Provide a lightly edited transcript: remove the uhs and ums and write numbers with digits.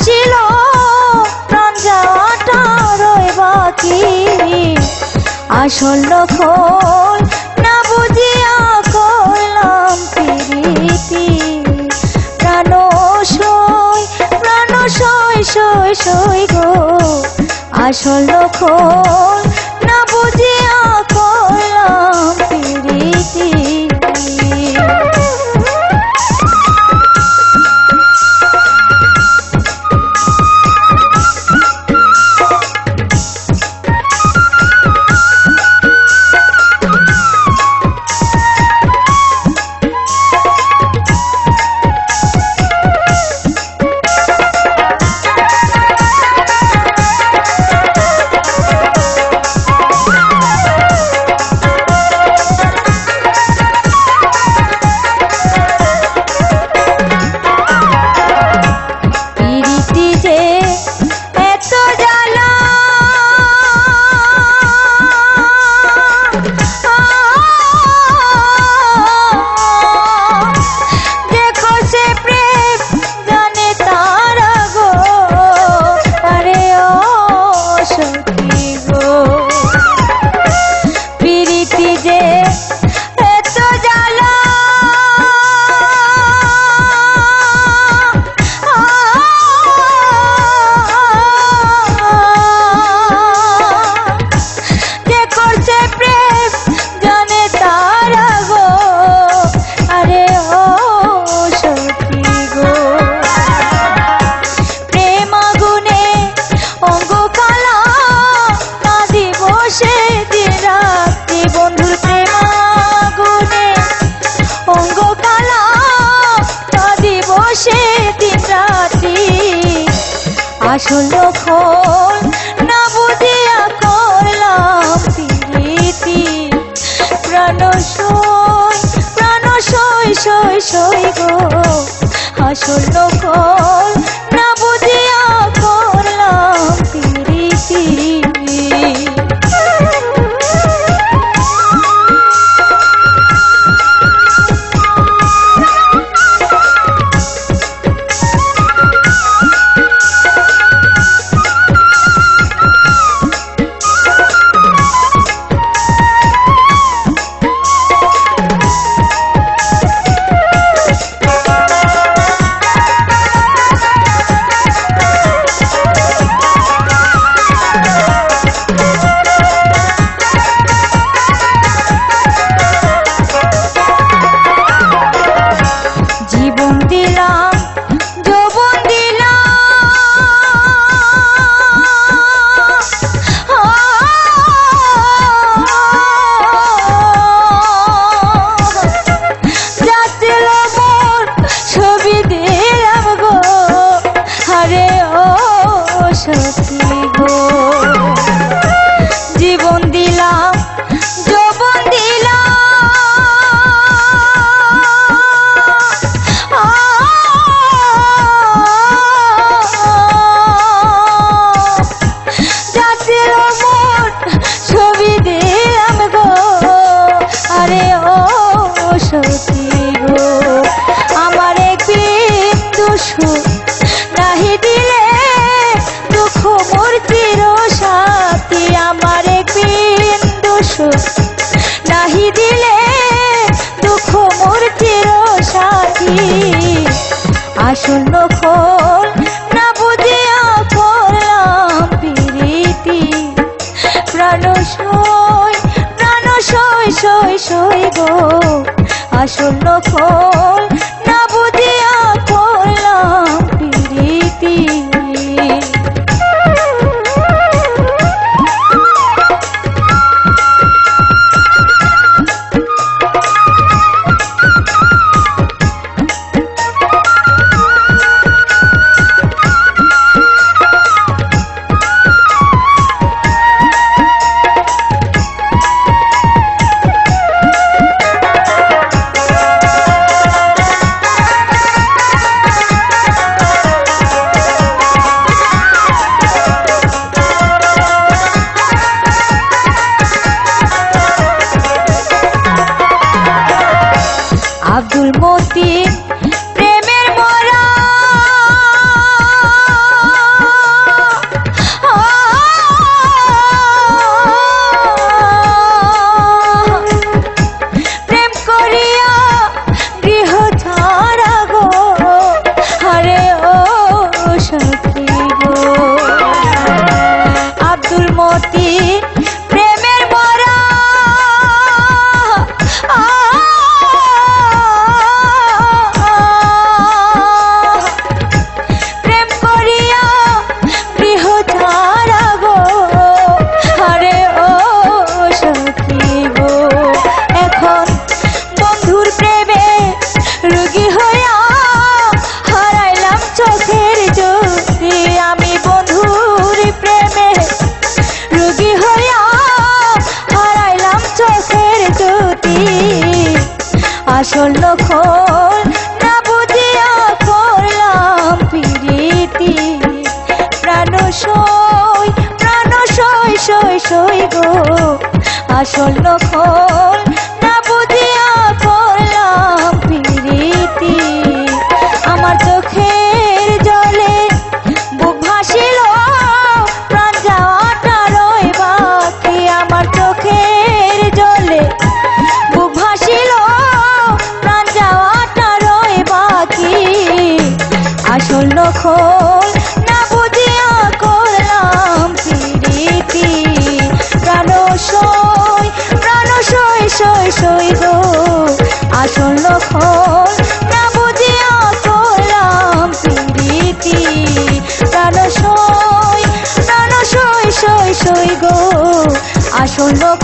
আসিল প্রাণ যাওয়াটা রয় বাকি, আসল লক্ষণ না বুঝিয়া করলাম প্রীতি। প্রাণ সই সই গো, আসল লক্ষণ না বুঝিয়া করলাম প্রীতি। আসল লক্ষণ না বুঝিয়া করলাম প্রীতি। প্রাণ সই সই গো, আসল লক্ষণ না বুঝিয়া করলাম প্রীতি। জীবন দিলাম যৌবন দিলাম, জাতির মোট ছবি দিলাম গো। আরে ও সতী গো, আমার এক বিন্দু সুখ নাহি দিলে দুঃখ মোর চির সাথী। আমার এক বিন্দু সুখ নাহি দিলে দুঃখ মোর চির সাথী। আসল লক্ষণ না বুঝিয়া করলাম প্রীতি। প্রাণ সই সই গো, আসল লক্ষণ না বুঝিয়া করলাম প্রীতি। আসল লক্ষণ না বুঝিয়া করলাম প্রীতি। প্রাণ সই সই গো আসল লক্ষণ না বুঝিয়া করলাম প্রীতি। আমার চোখের জলে বুক ভাসিল প্রাণ যাওয়াটা রয় বাকি। আমার চোখের জলে বুক ভাসিল প্রাণ যাওয়াটা রয় বাকি। আসল লক্ষণ না বুঝিয়া করলাম প্রীতি। প্রাণ সই গো আসল লক্ষণ না বুঝিয়া করলাম প্রীতি। প্রাণ সই গো আসল লক্ষণ